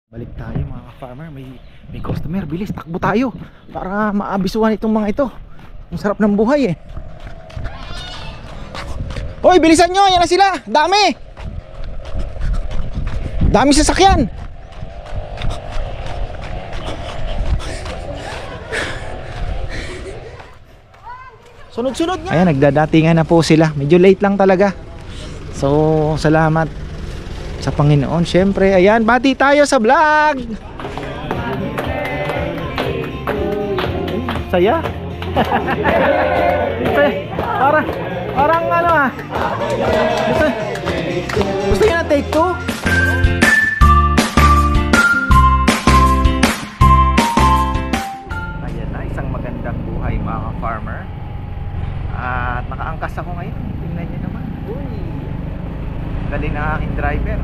Balik tayo mga ka-farmer, may customer, bilis takbo tayo para maabisuhan itong mga ito. Ang sarap ng buhay eh. Hoy, bilisan nyo, yan na sila, dami. Dami sasakyan. Sunod-sunod nga. Ayan, nagdadatingan na po sila, medyo late lang talaga. So, salamat sa Panginoon. Syempre, ayan, bati tayo sa vlog. Saya. Parang ano ah. Gusto niyo na take two? Ayan na, isang magandang buhay mga ka-farmer. At nakaangkas ako ngayon. Tingnan niyo naman. Uy. Galing na aking driver.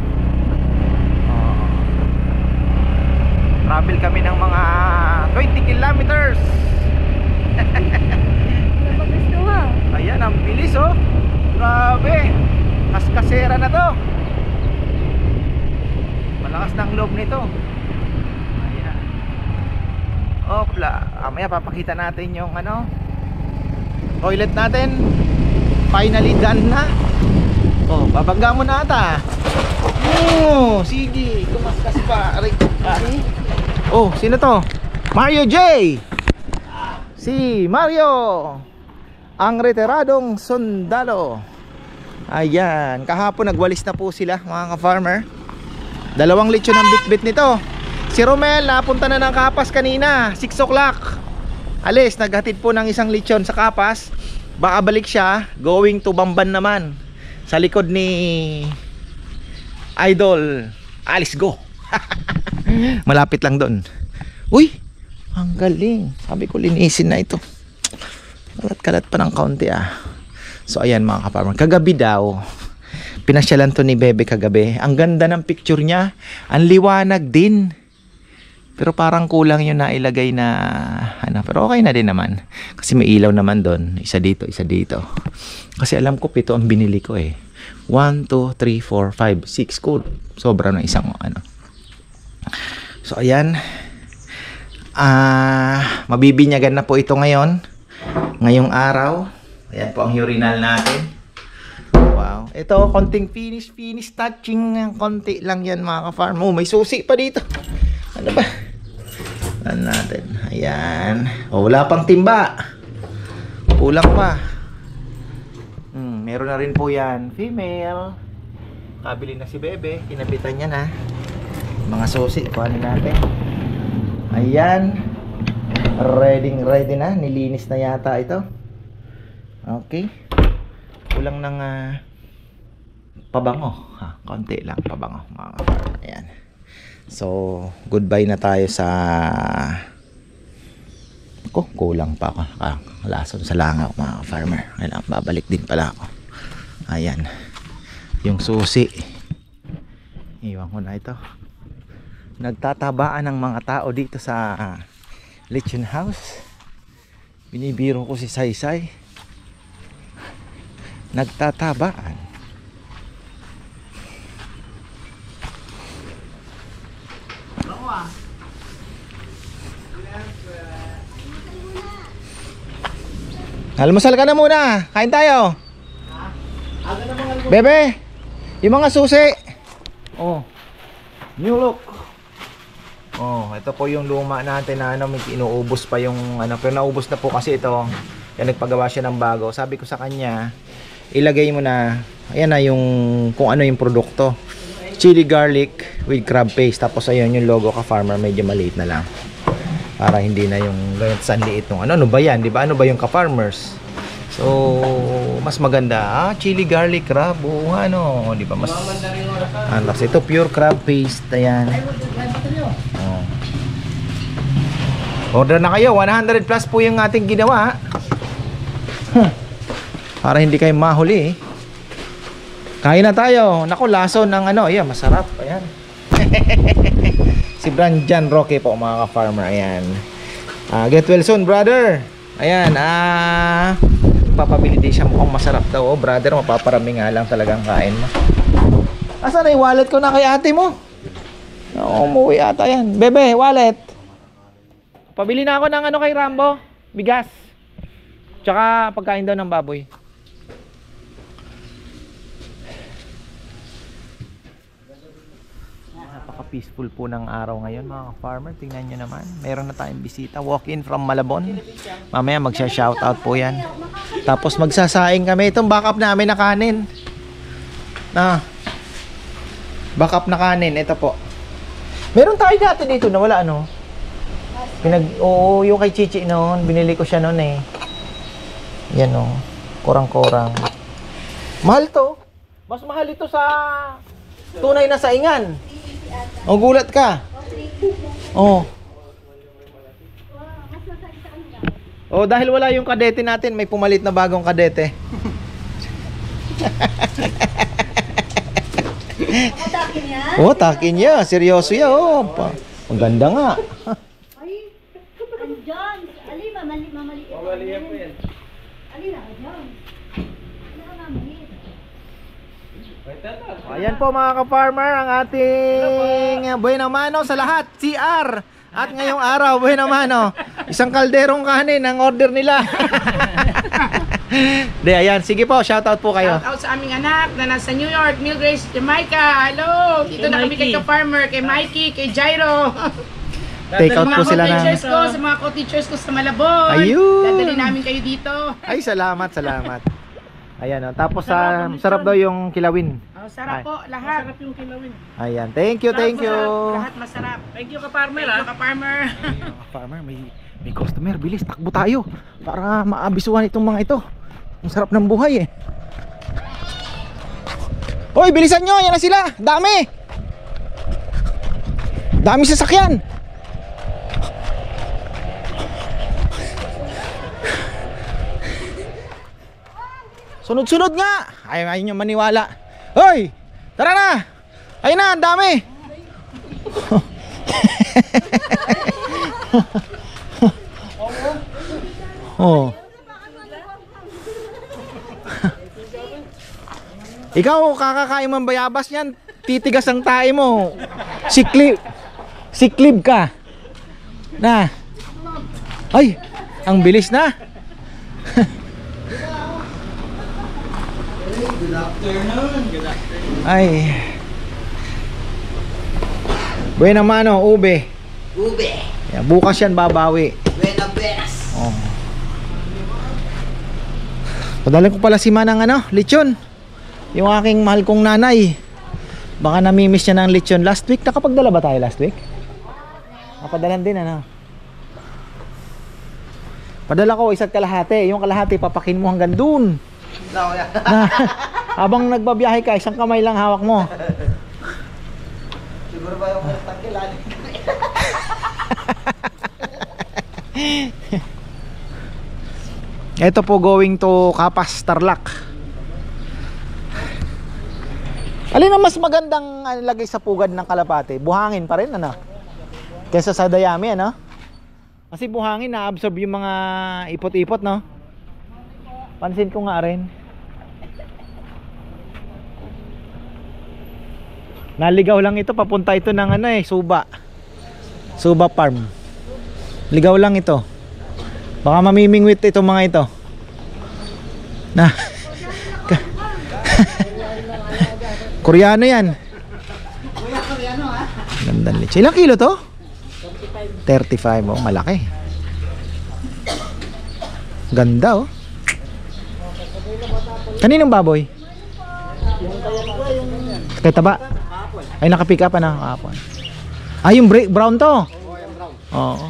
Travel kami ng mga 20 kilometers. Ayan, ang bilis oh. Grabe. Kaskasera na to. Malakas ng loob nito. Ayan. Opla. Amaya papakita natin yung ano, toilet natin. Finally done na. Oh, babangga mo na ata. Oh, sige, kumaskas pa. Aray. Oh, sino to? Mario J. Si Mario, ang retiradong sundalo. Ayan, kahapon nagwalis na po sila mga ka-farmer. 2 lechon ang bitbit nito. Si Romel napunta na ng Kapas kanina 6 o'clock. Alis, naghatid po ng 1 lechon sa Kapas. Baka balik siya, going to Bamban naman, sa likod ni Idol Alice Go. Malapit lang doon. Uy, ang galing. Sabi ko linisin na ito. Kalat-kalat pa ng kaunti ah. So ayan mga ka-farmer, kagabi daw pinasyalan to ni Bebe kagabi. Ang ganda ng picture niya. Ang liwanag din. Pero parang kulang yung nailagay na ano, pero okay na din naman. Kasi may ilaw naman doon. Isa dito, isa dito. Kasi alam ko 7 ang binili ko eh. 1, 2, 3, 4, 5, 6. Cool. Sobra ng isang ano. So ayan. Mabibinyagan na po ito ngayon. Ngayong araw. Ayan po ang urinal natin. Wow. Ito, konting finish touching. Konti lang yan mga ka-farm. Oh, may susi pa dito. Ano ba? Ano natin? Ayan. Oh, wala pang timba. Kulang pa. Meron na rin po yan. Female. Kabili na si Bebe. Kinabitan niya na. Mga susi. Kuhanin natin. Ayan. Ready na. Nilinis na yata ito. Okay. Kulang ng pabango. Konti lang pabango. Ayan. So, goodbye na tayo sa kulang pa ako. Lason sa langaw mga farmer. Kailangan babalik din pala ako. Ayan. Yung susi. Iwan ko na ito. Nagtatabaan ng mga tao dito sa lechon house. Binibiro ko si Saysay. Nagtatabaan. Almusal ka na muna. Kain tayo. Bebe, yung mga susi. Oh, new look. Oh, ito po yung luma natin na ano, may inuubos pa yung ano, pero naubos na po kasi ito. Yan, nagpagawa siya ng bago. Sabi ko sa kanya, ilagay mo na, ayan na yung kung ano yung produkto. Chili garlic with crab paste. Tapos ayun yung logo ka-farmer, medyo maliit na lang. Para hindi na yung ganyan sa liit nung ano ba yan, di ba? Ano ba yung ka-farmers? So, mas maganda. Chili garlic crab. Oo nga, ano, di ba? Mas kasi ito pure crab paste. Ayan. Oh. Order na kayo. 100 plus po yung ating ginawa. Para hindi kayo mahuli eh. Kain na tayo. Naku, laso ng ano. Ayan, masarap. Ayan. Si Branjan Roque po mga ka-farmer. Ayan. Get well soon brother. Ayan. Papabili din siya, mukhang masarap daw. Oh brother, mapaparami nga lang talagang kain mo. Asan na yung wallet ko na kay ate mo? Oo, umuwi ata yan. Bebe, wallet. Pabili na ako ng ano kay Rambo. Bigas. Tsaka pagkain daw ng baboy. Napaka-peaceful po ng araw ngayon mga farmer. Tingnan nyo naman. Meron na tayong bisita. Walk-in from Malabon. Mamaya magsha-shoutout po yan. Tapos magsasaing kami. Itong backup namin na kanin. Backup na kanin. Ito po. Meron tayo dati dito na wala ano. Oo, yung kay Chichi noon. Binili ko siya noon eh. Yan o. Korang-korang. Mahal to. Mas mahal ito sa tunay na saingan. O, gulat ka. Oh. Oh, dahil wala yung kadete natin, may pumalit na bagong kadete. Takin niya? Oh, takin niya. Seryoso yan. Oh. Ang ganda nga. Ay, andyan. Ali, mamaliit. Mamaliit po yan. Ali na, andyan. Ano ka mamaliit? Ayan po mga ka-farmer, ang ating buena mano sa lahat. CR. At ngayong araw, buena mano. Isang kalderong kanin ang order nila. De, ayan. Sige po, shoutout po kayo. Shout out sa aming anak na nasa New York, Milgrace, Jamaica. Hello! Dito na kami kay ka-farmer, kay Mikey, kay Jairo. Take out po sila na. Sa mga co-teachers ko sa Malabon. Ayun! Dadali namin kayo dito. Ay, salamat. Ayan, oh. Tapos sarap daw yung kilawin. Oh, sarap po, lahat. Masarap yung kilawin. Ayan, thank you. Lahat masarap. Thank you ka-farmer. Thank you ka-farmer. Farmer, may customer, bilis, takbo tayo para maabisuhan itong mga ito. Ang sarap ng buhay eh. Hoy, bilisan nyo, yan na sila. Dami sasakyan. Sunod-sunod nga. Ayaw nyo maniwala. Hoy, tara na. Ayun na, ang dami. Oh. Ikaw, kakakain mo ang bayabas niyan, titigas ang tae mo. Siklib ka. Na. Ay, ang bilis na. Good afternoon. Ay. Buena mano, ube. Yan, bukas yan babawi. Buenas. Oh. Padala ko pala si Manang lechon. Yung aking mahal kong nanay. Baka namimiss niya ng lechon last week. Nakapagdala ba tayo last week? Napadalan din Padala ko isa't kalahati. Yung kalahati papakin mo hanggang dun. Habang nagbabiyahe ka, isang kamay lang hawak mo. Siguro ba yung tangkilan? Ito po going to Kapas, Tarlac. Alin ang mas magandang lagay sa pugad ng kalapate? Buhangin pa rin kesa sa dayami Kasi buhangin na-absorb yung mga ipot-ipot Pansin ko nga rin. Naligaw lang ito, papunta ito ng Suba Farm. Ligaw lang ito. Baka mamimingwit itong mga ito. Koreano yan. Koreano ha? Gandang leche. Ilang kilo to? 35. Oh, malaki. Ganda Kaninong baboy? Kay taba? Ay, naka-pick up kahapon. Yung brown to? Oo.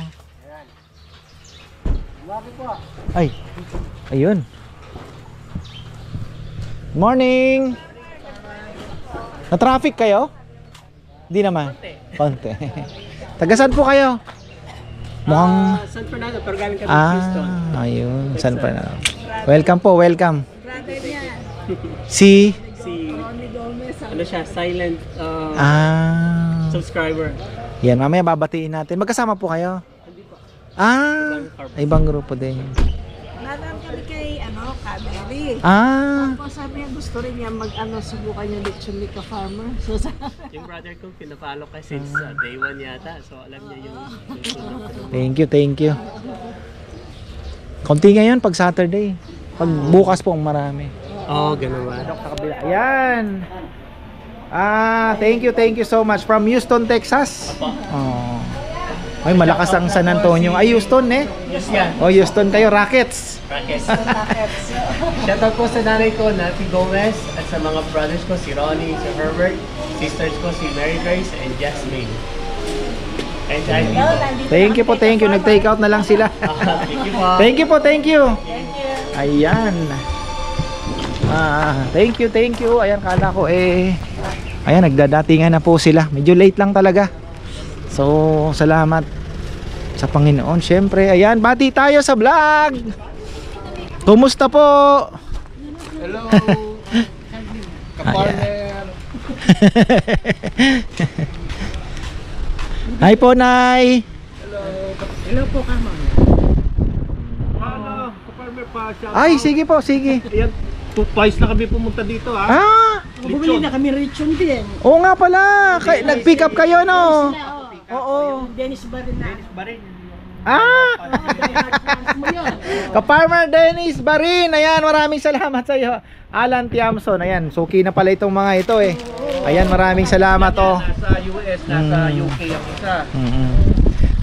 Ay, ayun. Morning. Na-traffic kayo? Hindi naman. Konti. Taga saan po kayo? Mukhang San Fernando, pero galing kami sa Houston. ayun. San Fernando. Welcome po, welcome. Brother niya. Si Ano siya, silent subscriber. Yan, mamaya babatiin natin. Magkasama po kayo? Ibang grupo din. Nadam kami kay, family. Ah, Tapos sabi niya, gusto rin niya mag-ano, subukan yung lechon ni ka-farmer. So, Yung brother ko, pinapalo ka since day 1 yata. So alam niya yung thank you, thank you. Konti ngayon pag Saturday. Pag bukas po marami. Oo, ganun ba? Ayan. Thank you so much from Houston, Texas. Oh. Ay, malakas ang San Antonio. Ay, Houston eh. Yes yan. Oh, Houston kayo, Rockets. Rockets. Shoutout po sa nanay ko, Nati Gomez, at sa mga brothers ko, si Ronnie, si Herbert, sisters ko, si Mary Grace, and Jasmine. And I Thank you po, thank you. Nag-take out na lang sila. Thank you po. Thank you po, thank you. Ayan. Thank you. Ayan, kala ko ayan, nagdadatingan na po sila. Medyo late lang talaga. So, salamat sa Panginoon. Syempre, ayan, bati tayo sa vlog. Kumusta po? Hello. Kapartner. Hi po, Nay. hello po ka, ma'am. Ka-farmer pa siya. Ay, sige po, sige. Ayan, twice na kami pumunta dito ha. Bumili na kami lechon din. Oo nga pala. Nag-pick up kayo, no? Oo. Dennis Barin na. Ka-Farmer Dennis Barin. Ayan, maraming salamat sa iyo. Alan Tiamson. Ayan, suki na pala itong mga ito eh. Ayan, maraming salamat oh. Nasa US, nasa UK ang isa.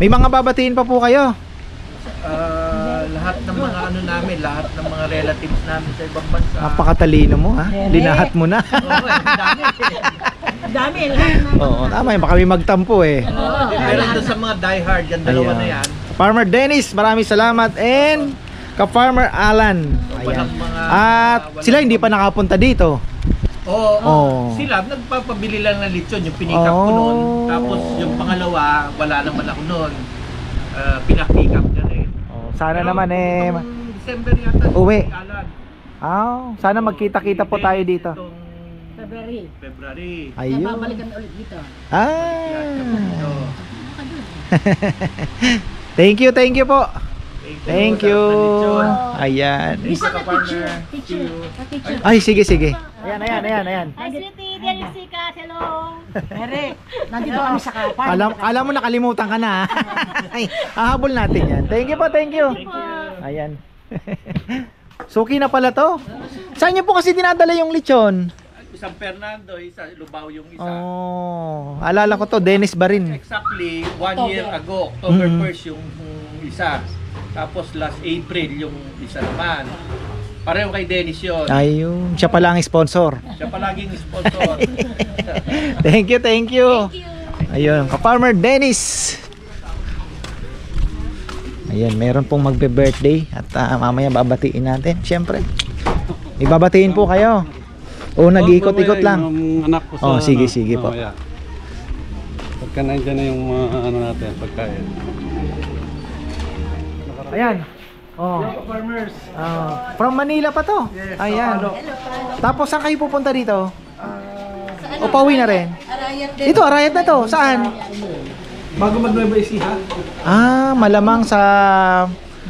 May mga babatiin pa po kayo. Lahat ng mga ano namin, lahat ng mga relatives namin sa ibang bansa. Napakatalino mo ha. Linahat mo na. Oo, dami. Dami, lahat na. Oo, tama yun. Baka may magtampo eh. Pero doon sa mga diehard, yung dalawa na yan. Farmer Dennis, maraming salamat. And Ka-Farmer Alan. Ayan. At sila hindi pa nakapunta dito. Oo, sila nagpapabili lang ng lechon, yung pinikap ko noon. Tapos yung pangalawa, wala naman ako noon. Pinakikap niya rin. Sana Pero naman itong December yata. Uwi. Alan. Sana magkita-kita po tayo dito. Itong February. Ayun. Babalikan ulit dito. Thank you po. Thank you. Ayan. Thank you, Ka-Farmer. Ay, sige. Ayan. Hi, sweetie. Dear Jessica. Hello. Eric, nandito kami sa kapan. Alam mo nakalimutan ka na. Ay, hahabol natin yan. Thank you po. Ayan. Suki na pala to. Saan niyo po kasi dinadala yung lechon? Isang Fernando, isa Lubao yung isa. Alala ko to, Dennis Barin. Exactly 1 year ago, October 1st yung isa. Tapos last April yung isa naman. Pareho kay Dennis yun. Ayun, siya pala ang sponsor. Siya palaging sponsor. Thank you. Ayun, Ka-Farmer Dennis. Ayan, meron pong magbe-birthday at mamaya babatiin natin. Siyempre, ibabatiin po kayo. O nag-iikot-ikot lang. Yung anak ko sa sige po. mamaya. Pagka nandiyan na yung mga ano natin, pagkain. Ayan. Farmers. From Manila pa to. Ayan. Tapos saan kayo pupunta dito? O pauwi na rin? Ito, Arayat na to. Saan? Bago mag-Nueva Ecija. Malamang sa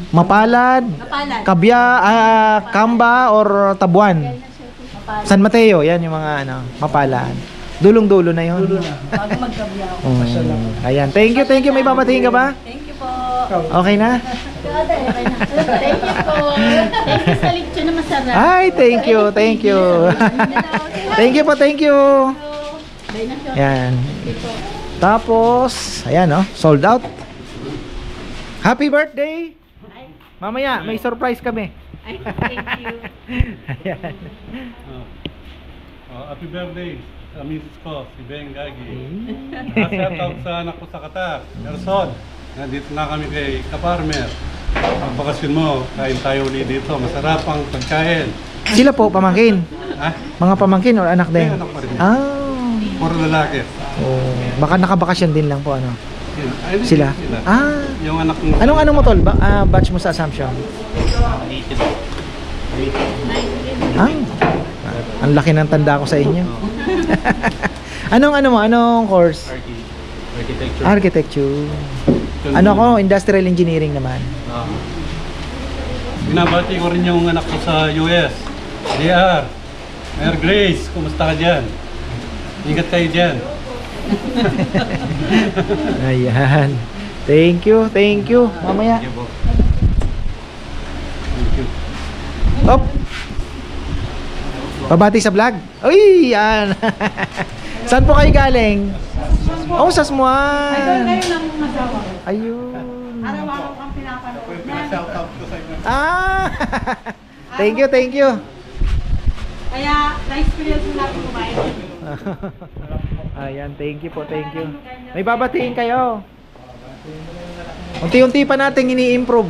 Mapalad, Kabya, Kamba or Tabuan. San Mateo, yan yung mga Mapalad. Dulong-dulo na yun. Bago magkabya ako. Ayan, thank you. May babatiin ka ba? Thank you po. Okay na? Thank you po. Thank you sa lechon na masarap. Ay, thank you. Thank you. Ayan. Tapos, ayan sold out. Happy birthday! Mamaya, may surprise kami. Thank you. Ayan. Happy birthday sa misis ko, si Ben Gagi. Shout out sa anak ko sa Qatar, Erson. Nandito na kami kay Ka-Farmer. Pagbakasyon mo, kain tayo ulit dito. Masarap ang pagkain. Sila po, pamangkin. Ha? Mga pamangkin or anak din? Anak pa rin. Ah. Puro lalaki. Baka nakabakasyon din lang po Ay, sila. Yung anak mo. Anong mo tol? Batch mo sa Assumption? Ang laki ng tanda ko sa inyo. Anong course? Architecture. Architecture. Industrial engineering naman. Binabati ko rin yung anak ko sa US. JR, Mayor Grace, kumusta ka dyan? Ingat kayo dyan. Ayan. Thank you, thank you. Mamaya. Thank you. Op. Pabati sa vlog. Uy, yan. Saan po kayo galing? Oh, sa Smuan. Idol kayo ng masawa. Ayun. Araw-araw kang pinapanood. Ah. Thank you, thank you. Kaya, na-experience mo natin kumain. Ayan, thank you po, thank you. May babatiin kayo. Unti-unti pa natin ini-improve.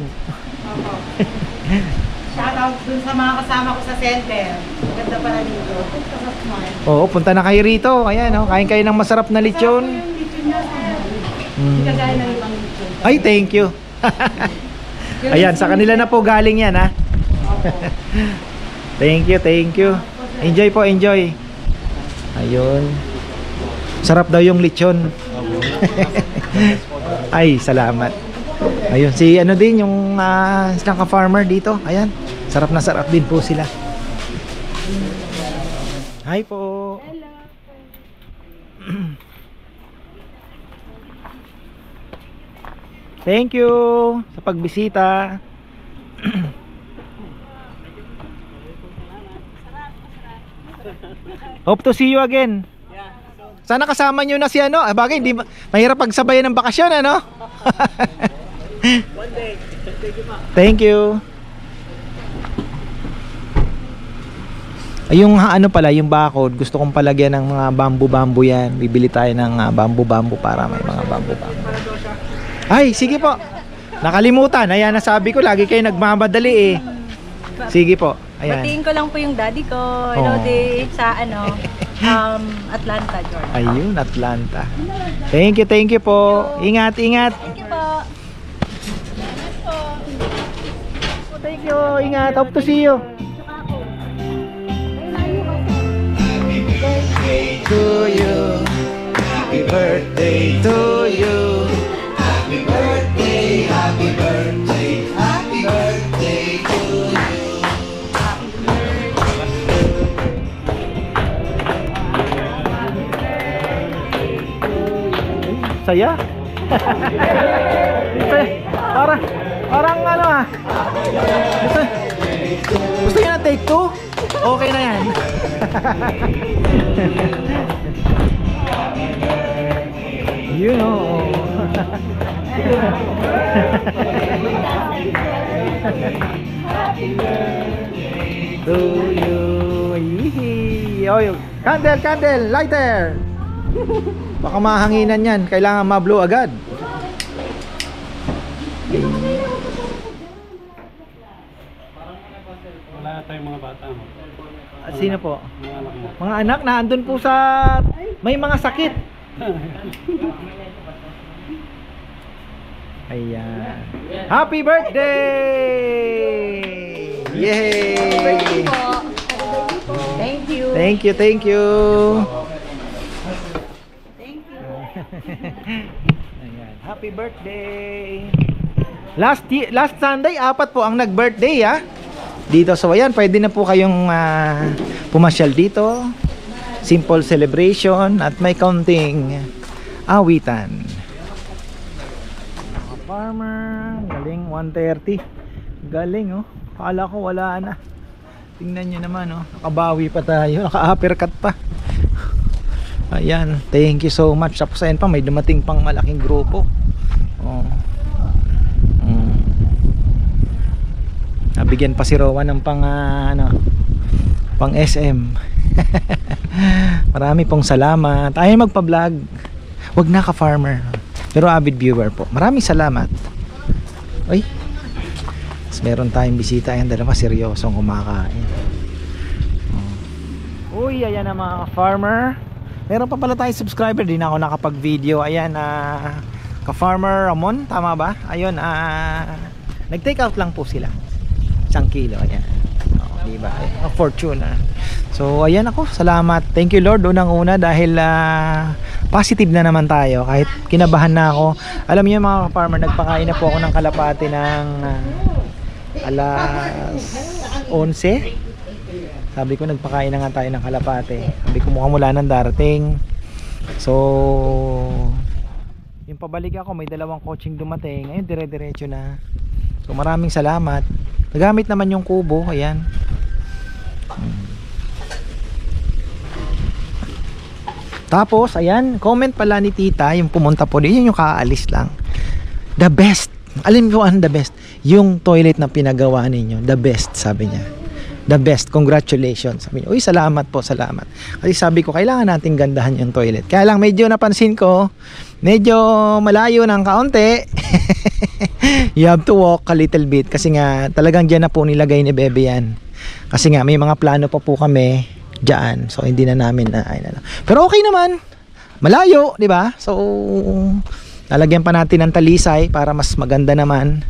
Shoutout dun sa mga kasama ko sa center. Ganda pala dito. Punta sa Smart. Oo, punta na kayo rito. Ayan, oh, kain kayo ng masarap na lechon. Sarap po yung lechon niya, sir. Hindi kagaya ng ibang lechon. Ay, thank you. Ayan, sa kanila na po galing yan, ha. Thank you, thank you. Enjoy po, enjoy. Ayun. Sarap daw yung lechon. Ay, salamat. Ayun, si ano din yung silang ka-farmer dito. Ayan, sarap na sarap din po sila. Hi po. Thank you sa pagbisita. Hope to see you again. Sana kasama nyo na si ano. Bagay, hindi mahirap pagsabayan ng bakasyon, ano? One day. Thank you, ma. Thank you. Ay, yung ano pala, yung bakod, gusto kong palagyan ng mga bambu-bambu yan. Bibili tayo ng bambu-bambu para may mga bambu-bambu. Ay, sige po. Nakalimutan. Ayan, nasabi ko, lagi kayo nagmamadali eh. Sige po. Ayan. Batiin ko lang po yung daddy ko. Hello, Oh. day sa Atlanta, Georgia. Ayun, Atlanta. Thank you po. Ingat, ingat. Thank you po. Thank you, ingat. Hope to see you. To you. Happy birthday to you. Happy birthday, happy birthday, happy birthday to you. Saya. Parang ano ah. Gusto niyo na take 2? Okay na yan. You know. To you. Yee. Oh, candle, lighter. Baka mahanginan yan. Kailangan ma-blow agad. Wala tayong mga bata mo. Sino po? Mga anak mo. Mga anak na andun po sa may mga sakit. Ayan. Happy birthday! Yay! Thank you. Thank you, thank you. Ayan. Happy birthday. Last Sunday, 4 po ang nag-birthday dito. So ayan, pwede na po kayong pumasyal dito. Simple celebration at may kaunting awitan. Mga farmer, galing 1:30. Galing oh. Akala ko wala na. Tingnan nyo naman oh. Nakabawi pa tayo, naka-uppercut pa. Ayan, thank you so much. Tapos ayan pa, may dumating pang malaking grupo. Oh. Nabigyan pa si Rowan ng pang pang SM. Marami pong salamat. Ayaw magpa-vlog. Wag na ka-farmer. Pero avid viewer po. Maraming salamat. Uy. Meron tayong bisita. Ayan, dalawa seryosong kumakain. Uy, ayan na mga ka-farmer. Meron pa pala tayong subscriber. Di na ako nakapag-video. Ayan, ka-farmer Ramon. Tama ba? Ayun, nag-take out lang po sila. 1 kilo, ayan. Diba? A fortune. So, ayan ako. Salamat. Thank you, Lord. Unang-una dahil positive na naman tayo. Kahit kinabahan na ako. Alam niyo mga farmer, nagpakain na po ako ng kalapati ng alas 11. Sabi ko nagpakain na nga tayo ng kalapate. Sabi ko mukhang wala nang darating. So yung pabalik ako, may dalawang coaching dumating. Ngayon dire-diretso na. So maraming salamat. Nagamit naman yung kubo. Ayan. Tapos ayan, comment pala ni tita yung pumunta po din, yung kaalis lang. The best. Alam mo ang the best? Yung toilet na pinagawa ninyo, the best, sabi niya. The best, congratulations. Sabi niya, uy, salamat po, salamat. Kasi sabi ko, kailangan nating gandahan yung toilet. Kaya lang medyo napansin ko, medyo malayo ng kaunti. You have to walk a little bit kasi nga talagang diyan na po nilagay ni Bebe yan. Kasi nga may mga plano pa po kami diyan. So hindi na namin na pero okay naman. Malayo, 'di ba? So lalagyan pa natin ng talisay para mas maganda naman.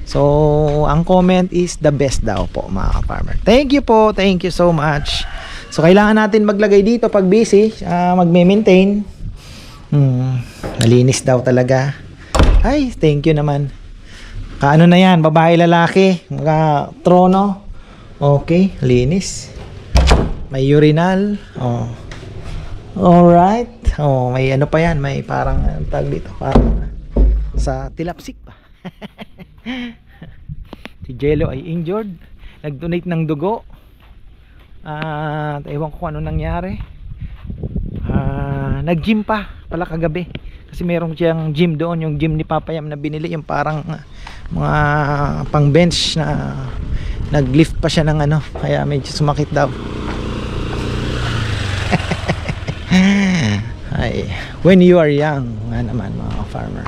So ang comment is the best daw po mga ka-farmer. Thank you po. Thank you so much. So kailangan natin maglagay dito pag busy, magme-maintain. Malinis daw talaga. Ay, thank you naman. Kaano na yan, babae lalaki, mga trono. Okay, linis. May urinal. Oh. Alright. Oh, may ano pa yan, may parang tag dito, parang sa tilapsik pa. Si Jello ay injured. Nag-donate ng dugo. Ewan ko kung ano nangyari. Nag-gym pa pala kagabi. Kasi meron siyang gym doon, yung gym ni Papa Yam na binili, yung parang mga pang bench na nag-lift pa siya ng ano, kaya medyo sumakit daw. Ay, when you are young, nga naman mga farmer.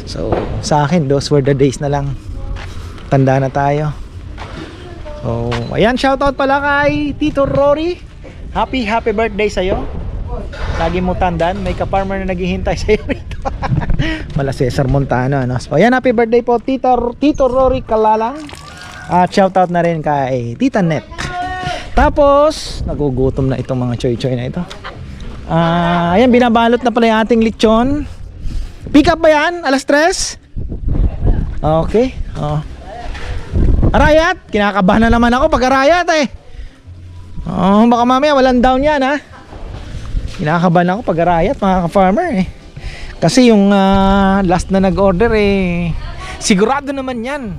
So, sa akin, those were the days na lang. Tanda na tayo. So, ayan, shoutout pala kay Tito Rory. Happy birthday sa'yo. Lagi mo tandaan, may ka-farmer na naghihintay sa'yo rito. Mala Cesar Montano, ano? So, ayan, happy birthday po Tito Rory Kalalang. At shoutout na rin kay Tita Net. Tapos nagugutom na itong mga choy-choy na ito. Ayan, binabalot na pala yung ating lechon. Pick up ba yan? Alas 3? Okay. Arayat, kinakabahan na naman ako pag arayat eh. Baka mamaya walang down yan ha. Kinakabahan ako pag arayat mga ka-farmer eh. Kasi yung last na nag-order eh, sigurado naman yan.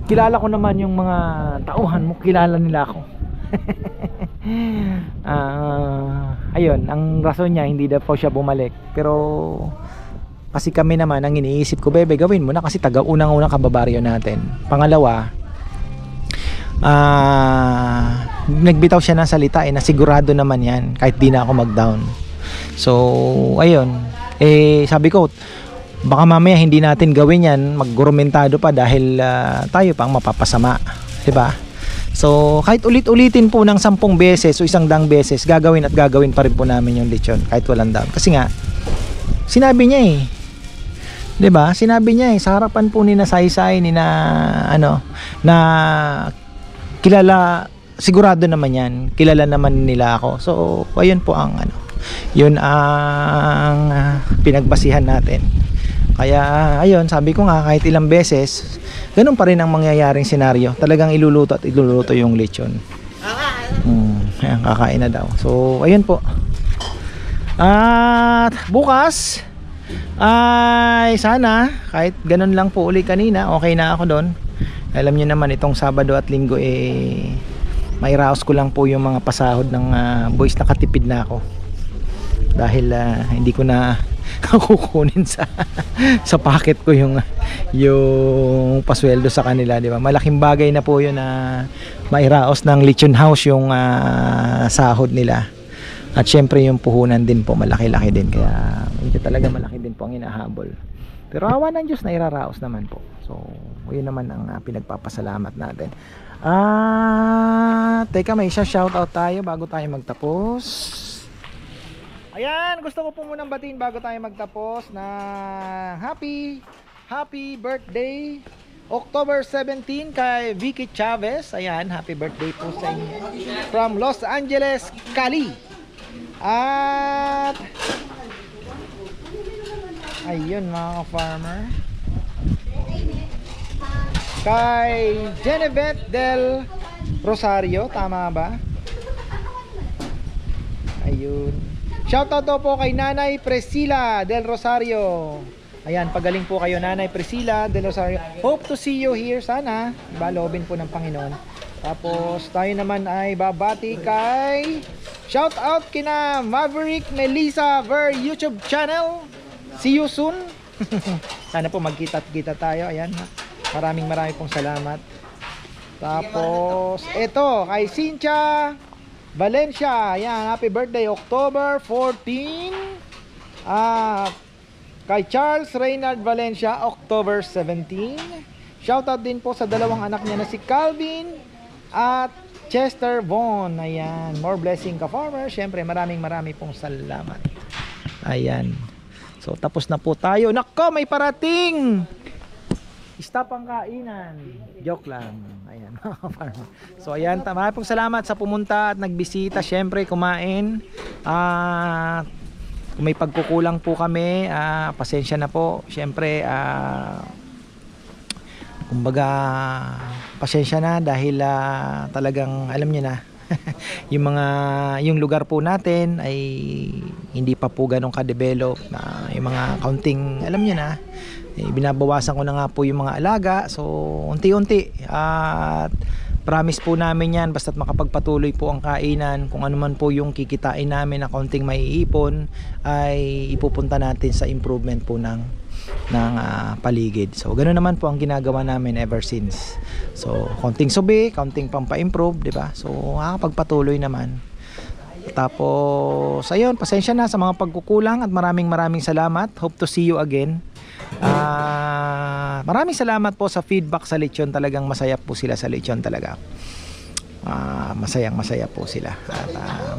Kilala ko naman yung mga tauhan mo, kilala nila ako. Ayun, ang rason niya hindi daw po siya bumalik. Pero kasi kami naman ang iniisip ko, Bebe, gawin mo na kasi taga-unang-unang kababaryo natin. Pangalawa, nagbitaw siya ng salita na sigurado naman yan kahit di na ako mag-down. So ayun, sabi ko baka mamaya hindi natin gawin yan, maggurumentado pa dahil tayo pang mapapasama, diba? So kahit ulit-ulitin po ng 10 beses o 100 beses, gagawin at gagawin pa rin po namin yung lechon kahit walang down. Kasi nga sinabi niya eh, diba? Sinabi niya eh, sa harapan po ni na Saysay, ni na ano, na kilala, sigurado naman yan, kilala naman nila ako. So ayun po ang ano, yun ang pinagbasihan natin. Kaya ayun, sabi ko nga kahit ilang beses, ganun pa rin ang mangyayaring senaryo. Talagang iluluto at iluluto yung lechon. Ayan, kakain na daw. So ayun po. At bukas ay sana kahit ganun lang po uli kanina, okay na ako doon. Alam niyo naman itong Sabado at Linggo may raos ko lang po yung mga pasahod ng boys, nakatipid na ako. Dahil hindi ko na kukunin sa packet ko yung pasweldo sa kanila, di ba? Malaking bagay na po yun na mairaos ng lechon house yung sahod nila. At syempre yung puhunan din po malaki-laki din, kaya hindi talaga malaki din po ang hinahabol. Pero awa ng Diyos na iraraos naman po. So yun naman ang pinagpapasalamat natin. Teka, may shoutout tayo bago tayo magtapos. Ayan, gusto ko po munang batiin bago tayo magtapos na happy birthday October 17 kay Vicky Chavez. Ayan, happy birthday po sa inyo from Los Angeles, Cali. At ayun mga farmer, kay Genevieve del Rosario, tama ba? Ayun. Shoutout daw po kay Nanay Priscilla del Rosario. Ayan, pagaling po kayo Nanay Priscilla del Rosario. Hope to see you here sana. Diba, loobin po ng Panginoon. Tapos tayo naman ay babati kay shoutout kina Maverick Melissa Ver YouTube channel. See you soon. Sana po magkita-kita tayo. Ayan. Maraming pong salamat. Tapos ito kay Cynthia Valencia. Ayan, happy birthday October 14. Kay Charles Reynard Valencia October 17. Shoutout din po sa dalawang anak niya na si Calvin at Chester Von. Ayan, more blessing ka farmer. Syempre marami pong salamat. Ayan. So tapos na po tayo. Nako, may parating. Stop ang kainan. Joke lang. Ayan. So ayan, marami pong salamat sa pumunta at nagbisita. Syempre kumain. Kung may pagkukulang po kami, pasensya na po. Syempre kumbaga pasensya na dahil talagang alam niyo na yung lugar po natin ay hindi pa po ganun ka-develop na yung mga counting, alam niyo na, binabawasan ko na nga po yung mga alaga, so unti-unti at promise po namin yan basta't makapagpatuloy po ang kainan, kung ano man po yung kikitain namin na counting maiipon ay ipupunta natin sa improvement po ng paligid. So ganoon naman po ang ginagawa namin ever since. So counting subi, counting pampa-improve, 'di ba? So makakapagpatuloy naman. Tapos ayun, pasensya na sa mga pagkukulang at maraming salamat. Hope to see you again. Maraming salamat po sa feedback sa lechon. Talagang masaya po sila sa lechon talaga. Masaya po sila at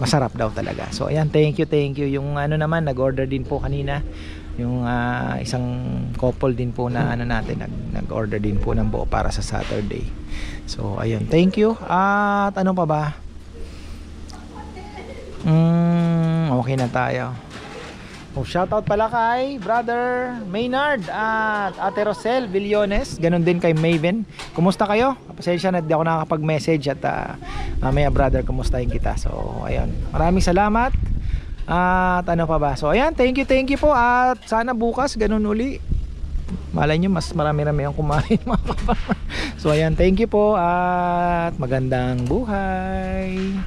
masarap daw talaga. So ayan, thank you. Yung ano naman, nag-order din po kanina yung isang couple din po na natin nag-order din po ng buo para sa Saturday. So ayun, thank you. At ano pa ba? Okay na tayo. Shoutout pala kay Brother Maynard at Ate Rosel Villones. Ganon din kay Maven. Kumusta kayo? Pasensya na di ako nakakapag-message at mamaya brother, kumustahin kita. So ayun, maraming salamat. At ano pa ba? So ayan, thank you po. At sana bukas ganun uli. Malay nyo, mas marami-rami ang kumain mga kaparmer. So ayan, thank you po at magandang buhay.